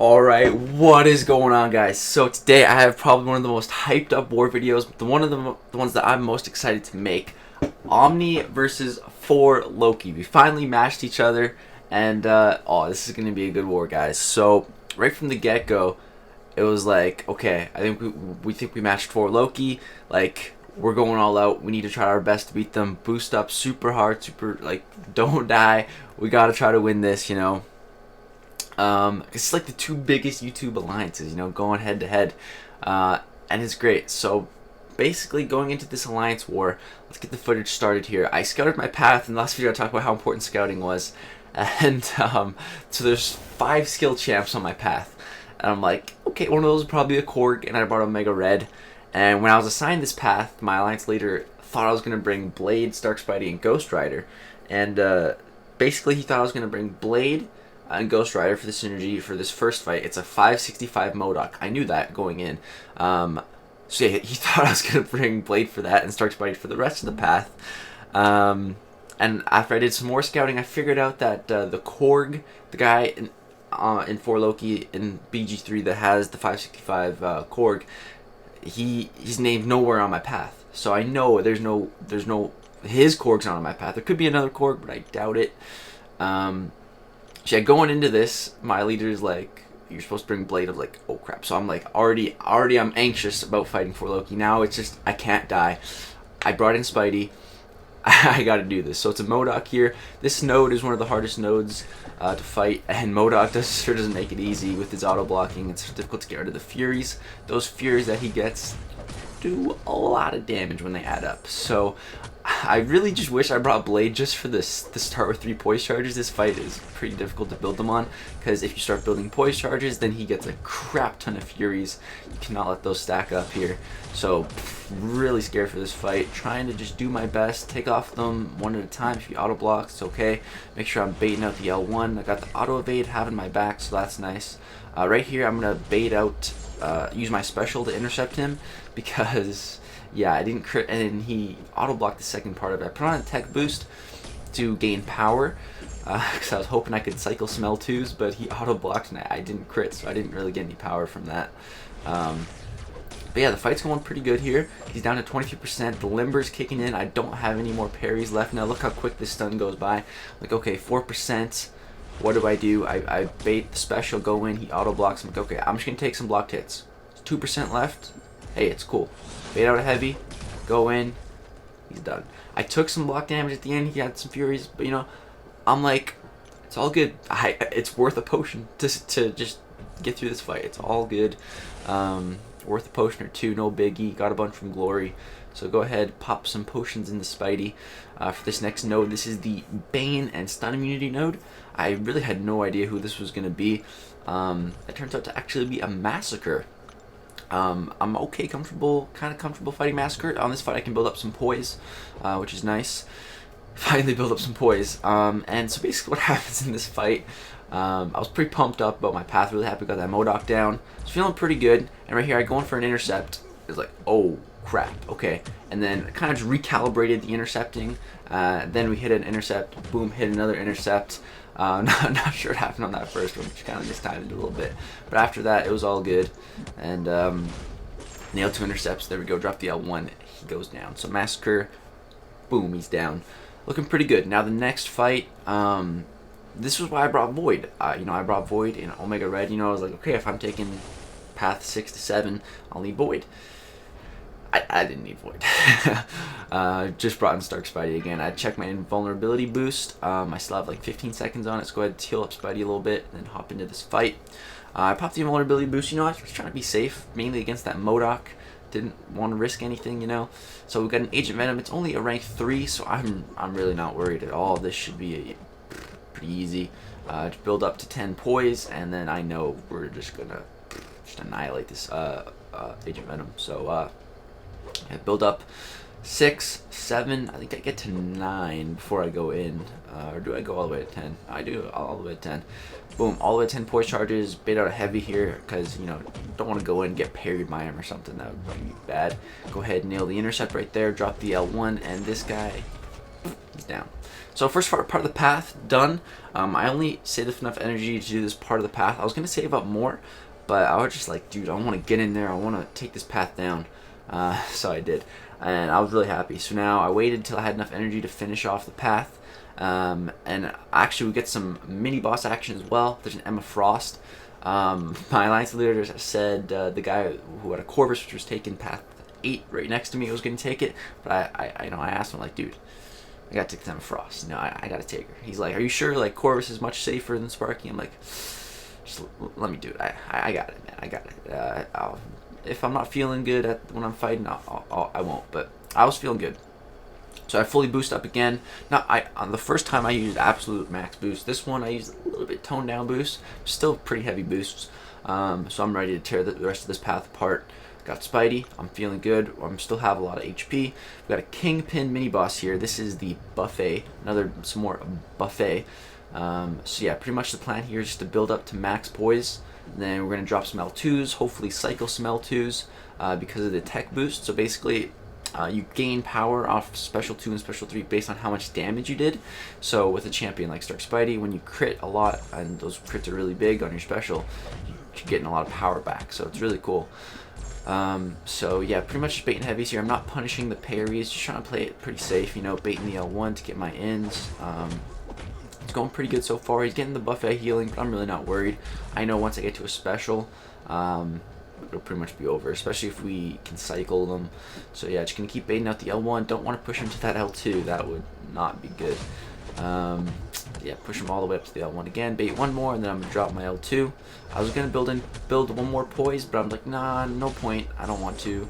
Alright, what is going on, guys? So today I have probably one of the most hyped up war videos, one of the ones that I'm most excited to make. OMNY versus Thor Loki. We finally matched each other, and oh, this is going to be a good war, guys. So right from the get-go, it was like, okay, I think we think we matched Thor Loki. Like, we're going all out. We need to try our best to beat them. Boost up super hard, don't die. We got to try to win this, you know. It's like the two biggest YouTube alliances, you know, going head to head, and it's great. So basically, going into this alliance war, let's get the footage started here. I scouted my path in the last video. I talked about how important scouting was, and so there's 5 skill champs on my path, and I'm like, okay, one of those is probably a Korg, and I brought Omega Red. And when I was assigned this path, my alliance leader thought I was gonna bring Blade, Stark Spidey, and Ghost Rider, and basically he thought I was gonna bring Blade and Ghost Rider for the synergy for this first fight. It's a 565 MODOK. I knew that going in. So yeah, he thought I was going to bring Blade for that and Stark Spidey for the rest of the path. And after I did some more scouting, I figured out that the Korg, the guy in Thor Loki in BG3 that has the 565 Korg, he's named nowhere on my path. So I know his Korg's not on my path. There could be another Korg, but I doubt it. So yeah, going into this, my leader's like, you're supposed to bring Blade. I'm like, oh crap. So I'm like, already I'm anxious about fighting for Loki. Now it's just, I can't die. I brought in Spidey. I gotta do this. So it's a MODOK here. This node is one of the hardest nodes to fight, and MODOK sure doesn't make it easy with his auto blocking. It's difficult to get rid of the Furies. Those Furies that he gets do a lot of damage when they add up. So I really just wish I brought Blade just for this to start with 3 poise charges. This fight is pretty difficult to build them on, because if you start building poise charges, then he gets a crap ton of Furies. You cannot let those stack up here. So really scared for this fight. Trying to just do my best, take off them one at a time. If you auto block, it's okay. Make sure I'm baiting out the L1. I got the auto evade having my back, so that's nice. Right here, I'm gonna bait out, use my special to intercept him, because yeah, I didn't crit, and he auto-blocked the second part of it. I put on a tech boost to gain power, because I was hoping I could cycle some L2s, but he auto-blocked and I didn't crit, so I didn't really get any power from that. But yeah, the fight's going pretty good here. He's down to 23%. The Limber's kicking in. I don't have any more parries left. Now look how quick this stun goes by. Like, okay, 4%. What do? I bait the special, go in, he auto-blocks. I'm like, okay, I'm just going to take some blocked hits. 2% left. Hey, it's cool. Bait out a heavy, go in, he's done. I took some block damage at the end, he had some Furies, but you know, I'm like, it's all good. It's worth a potion to just get through this fight. It's all good. Worth a potion or 2, no biggie. Got a bunch from Glory. So go ahead, pop some potions into Spidey. For this next node, this is the Bane and Stun Immunity node. I really had no idea who this was going to be. It turns out to actually be a Massacre. I'm kind of comfortable fighting Massacre. On this fight, I can build up some poise, which is nice. Finally build up some poise. And so basically what happens in this fight, I was pretty pumped up about my path, really happy, got that MODOK down. I was feeling pretty good, and right here I go in for an intercept. It's like, oh crap, okay. And then I kind of just recalibrated the intercepting. Then we hit an intercept, boom, hit another intercept. Not sure what happened on that first one, which kind of mistimed it a little bit. But after that, it was all good. And nailed 2 intercepts. There we go. Drop the L1. He goes down. So Massacre, boom, he's down. Looking pretty good. Now the next fight, this was why I brought Void. You know, I brought Void in Omega Red. You know, I was like, okay, if I'm taking path 6 to 7, I'll need Void. I didn't need Void. Just brought in Stark Spidey again. I checked my invulnerability boost. I still have like 15 seconds on it, so go ahead and heal up Spidey a little bit and then hop into this fight. I popped the invulnerability boost. You know, I was trying to be safe, mainly against that MODOK. Didn't want to risk anything, you know. So we got an Agent Venom. It's only a rank 3, so I'm really not worried at all. This should be pretty easy. Just build up to 10 poise, and then I know we're just gonna annihilate this Agent Venom. So yeah, build up 6, 7, I think I get to 9 before I go in. Or do I go all the way to 10? I do all the way to 10. Boom, all the way to 10 poise charges. Bait out a heavy here because, you know, don't want to go in and get parried by him or something. That would be bad. Go ahead and nail the intercept right there. Drop the L1, and this guy, he's down. So first part of the path done. I only saved enough energy to do this part of the path. I was gonna save up more, but I was just like, dude, I want to get in there. I want to take this path down. So I did, and I was really happy. So now I waited till I had enough energy to finish off the path. And actually we get some mini boss action as well. There's an Emma Frost. My alliance leader said the guy who had a Corvus, which was taking path 8 right next to me, was going to take it. But I asked him, like, dude, I got to take Emma Frost. No, I got to take her. He's like, are you sure? Like, Corvus is much safer than Sparky. I'm like, just let me do it. I got it, man. I got it. If I'm not feeling good when I'm fighting, I won't. But I was feeling good. So I fully boost up again. Now, on the first time I used absolute max boost. This one I used a little bit toned down boost. Still pretty heavy boosts. So I'm ready to tear the rest of this path apart. Got Spidey. I'm feeling good. I still have a lot of HP. We've got a Kingpin mini boss here. This is the buffet. Some more buffet. So yeah, pretty much the plan here is just to build up to max poise. Then we're going to drop some L2s. Hopefully cycle some L2s because of the tech boost. So basically, you gain power off Special 2 and Special 3 based on how much damage you did. So with a champion like Stark Spidey, when you crit a lot, and those crits are really big on your special, you're getting a lot of power back. So it's really cool. So yeah, pretty much just baiting heavies here. I'm not punishing the parries, just trying to play it pretty safe, you know, baiting the L1 to get my ins. It's going pretty good so far. He's getting the buffet healing, but I'm really not worried. I know once I get to a special, it'll pretty much be over, especially if we can cycle them. So yeah, just gonna keep baiting out the L1. Don't want to push him to that L2. That would not be good. Yeah, push him all the way up to the L1 again. Bait one more, and then I'm gonna drop my L2. I was gonna build one more poise, but I'm like, nah, no point. I don't want to.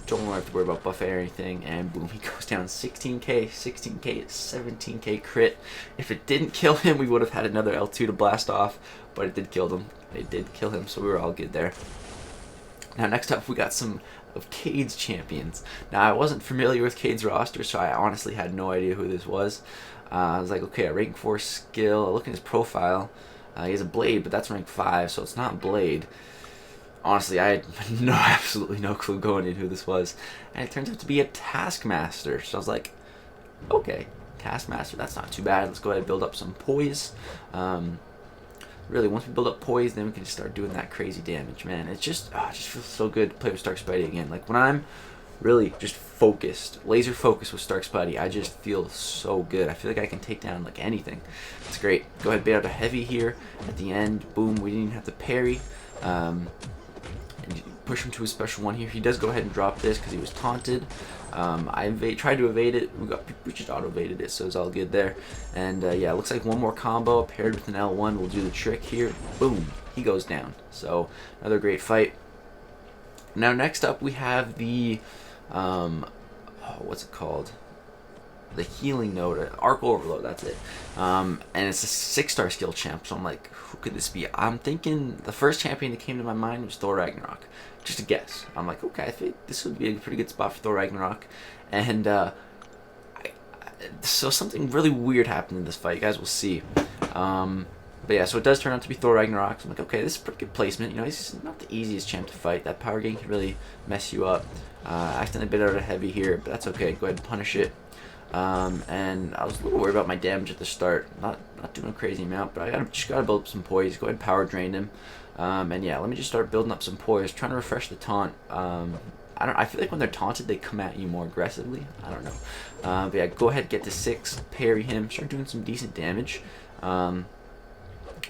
Don't have to worry about buffet or anything. And boom, he goes down 16k, 16k, 17k crit. If it didn't kill him, we would have had another L2 to blast off, but it did kill him. It did kill him, so we were all good there. Now next up we got some of Cade's champions. Now I wasn't familiar with Cade's roster, so I honestly had no idea who this was. I was like, okay, a rank 4 skill. I look at his profile. He has a blade, but that's rank 5, so it's not blade. Honestly, I had absolutely no clue going in who this was. And it turns out to be a Taskmaster. So I was like, okay, Taskmaster, that's not too bad. Let's go ahead and build up some poise. Really, once we build up poise, then we can just start doing that crazy damage, man. It just feels so good to play with Stark Spidey again. Like, when I'm really just focused, laser focused with Stark Spidey, I just feel so good. I feel like I can take down, like, anything. It's great. Go ahead, bait out a heavy here at the end. Boom, we didn't even have to parry. And push him to his special one here. He does go ahead and drop this because he was taunted. I tried to evade it. We just auto-evaded it, so it's all good there. And yeah, it looks like one more combo paired with an L1 will do the trick here. Boom, he goes down. So another great fight. Now next up we have the what's it called? The healing node, Arc Overload, that's it. And it's a 6-star skill champ, so I'm like, who could this be? I'm thinking the first champion that came to my mind was Thor Ragnarok. Just a guess. I'm like, okay, I think this would be a pretty good spot for Thor Ragnarok. And so something really weird happened in this fight. You guys will see. But yeah, so it does turn out to be Thor Ragnarok. So I'm like, okay, this is pretty good placement. You know, he's not the easiest champ to fight. That power gain can really mess you up. Accidentally bit out a heavy here, but that's okay. Go ahead and punish it. And I was a little worried about my damage at the start. Not doing a crazy amount, but I just gotta build up some poise. Go ahead and power drain him. And yeah, let me just start building up some poise. Trying to refresh the taunt. I feel like when they're taunted, they come at you more aggressively. I don't know. But yeah, go ahead, get to 6, parry him, start doing some decent damage.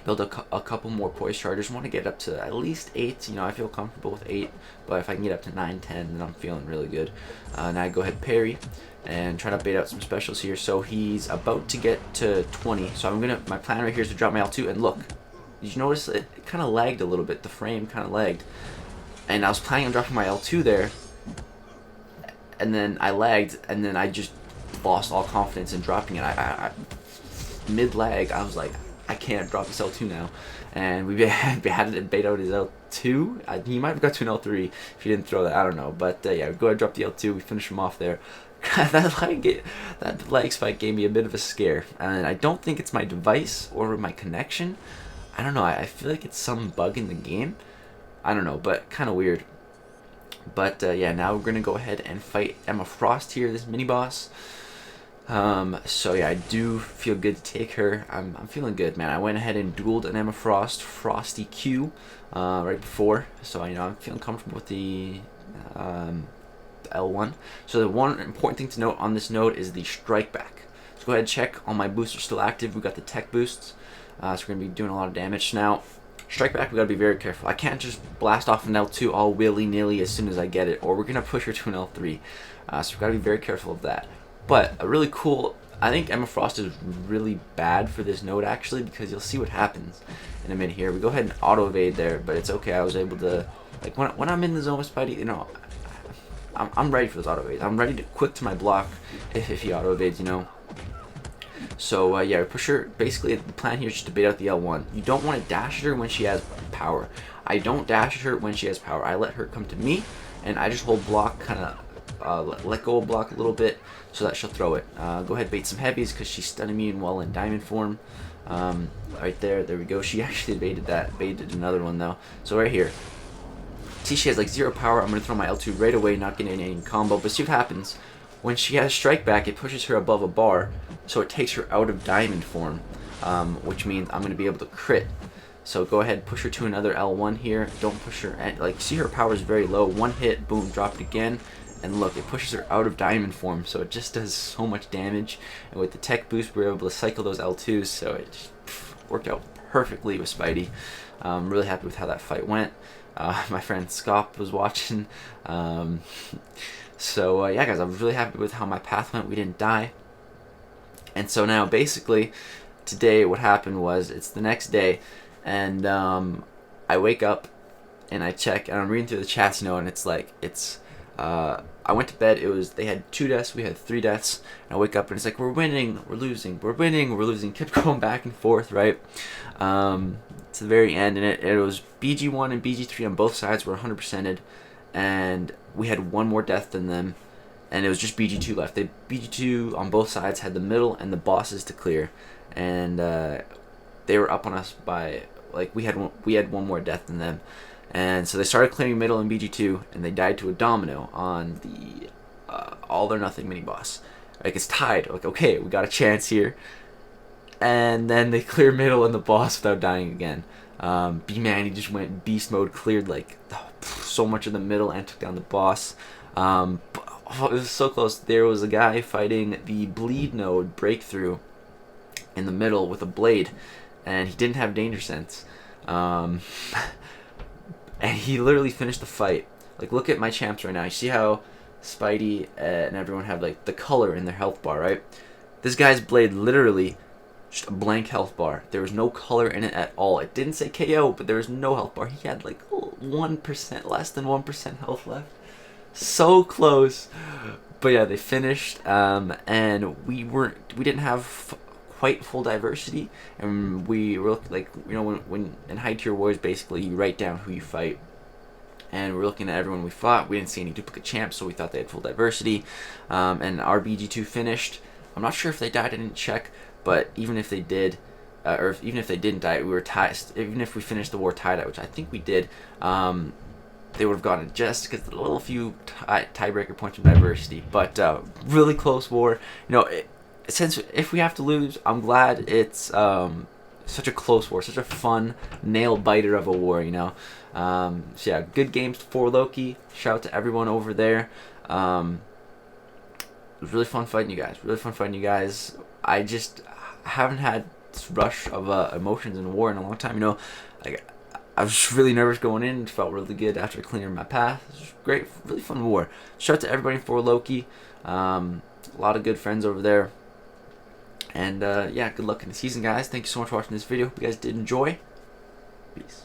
Build a couple more poise charges. Want to get up to at least 8. You know, I feel comfortable with 8, but if I can get up to 9, 10, then I'm feeling really good. Now I go ahead parry and try to bait out some specials here. So he's about to get to 20. So my plan right here is to drop my L2, and look, did you notice it kind of lagged a little bit? The frame kind of lagged, and I was planning on dropping my L2 there, and then I lagged, and then I just lost all confidence in dropping it. I mid lag, I was like, I can't drop this L2 now. And we had to bait out his L2. He might have got to an L3 if he didn't throw that. I don't know. But yeah, go ahead and drop the L2. We finish him off there. that lag spike gave me a bit of a scare. And I don't think it's my device or my connection. I don't know. I feel like it's some bug in the game. I don't know, but kind of weird. But yeah, now we're going to go ahead and fight Emma Frost here, this mini-boss. So yeah, I do feel good to take her. I'm feeling good, man. I went ahead and dueled an Emma Frost Frosty Q right before, so I'm feeling comfortable with the L1. So the one important thing to note on this node is the strike back. So go ahead and check all my boosts are still active. We got the tech boosts, so we're gonna be doing a lot of damage now. Strike back, we gotta be very careful. I can't just blast off an L2 all willy-nilly as soon as I get it, or we're gonna push her to an L3. So we gotta be very careful of that. But a really cool, I think Emma Frost is really bad for this node actually, because you'll see what happens in a minute here. We go ahead and auto evade there, but it's okay. I was able to, like when I'm in the zone with Spidey, I'm ready for those auto evades. I'm ready to quick to my block if he auto evades, So yeah, we push her. Basically, the plan here is just to bait out the L1. You don't want to dash at her when she has power. I don't dash at her when she has power. I let her come to me, and I just hold block, kind of let go of block a little bit so that she'll throw it. Go ahead, bait some heavies because she's stunning me while in diamond form. Right there we go. She actually baited that. Baited another one though. So right here, see she has like 0 power. I'm gonna throw my L2 right away, not getting any combo. But see what happens. When she has strike back, it pushes her above a bar, so it takes her out of diamond form, which means I'm going to be able to crit. So go ahead, push her to another L1 here. Don't push her, see her power is very low. One hit, boom, drop it again. And look, it pushes her out of diamond form, so it just does so much damage. And with the tech boost, we were able to cycle those L2s, so it just worked out perfectly with Spidey. Really happy with how that fight went. My friend Scott was watching. So yeah, guys, I was really happy with how my path went. We didn't die. And so now, basically, today what happened was, it's the next day, and I wake up, and I check, and I'm reading through the chats, and it's like, I went to bed, they had 2 deaths, we had 3 deaths, and I wake up, and it's like, we're winning, we're losing, we're winning, we're losing, kept going back and forth, right? To the very end, and it was BG1 and BG3 on both sides were 100%ed, and we had 1 more death than them, and it was just BG2 left. BG2 on both sides had the middle and the bosses to clear, and they were up on us by, like, we had one more death than them, and so they started clearing middle in BG2, and they died to a domino on the all or nothing mini boss. Like, it's tied. Like, okay, we got a chance here, and then they clear middle and the boss without dying again. Bmanny just went beast mode, cleared like so much of the middle and took down the boss. It was so close. There was a guy fighting the bleed node breakthrough in the middle with a blade, and he didn't have danger sense. And he literally finished the fight. Like, look at my champs right now. You see how Spidey and everyone have like the color in their health bar, right? This guy's blade literally just a blank health bar. There was no color in it at all. It didn't say KO, but there was no health bar. He had like 1%, less than 1% health left. So close. But yeah, they finished, and we didn't have quite full diversity, and we were like, when in high tier wars, basically you write down who you fight, and we're looking at everyone we fought. We didn't see any duplicate champs, so we thought they had full diversity, and our BG2 finished. I'm not sure if they died, I didn't check, but even if they did, or even if they didn't die, we were tied. Even if we finished the war tied out, which I think we did, they would have gotten just because a little few tiebreaker points of diversity. But really close war. Since if we have to lose, I'm glad it's such a close war, such a fun nail biter of a war. So yeah, good games for Loki. Shout out to everyone over there. It was really fun fighting you guys. Really fun fighting you guys. I just haven't had this rush of emotions in war in a long time. Like, I was really nervous going in. It felt really good after clearing my path. It was great, really fun war. Shout out to everybody for Loki. A lot of good friends over there. And yeah, good luck in the season, guys. Thank you so much for watching this video. Hope you guys did enjoy. Peace.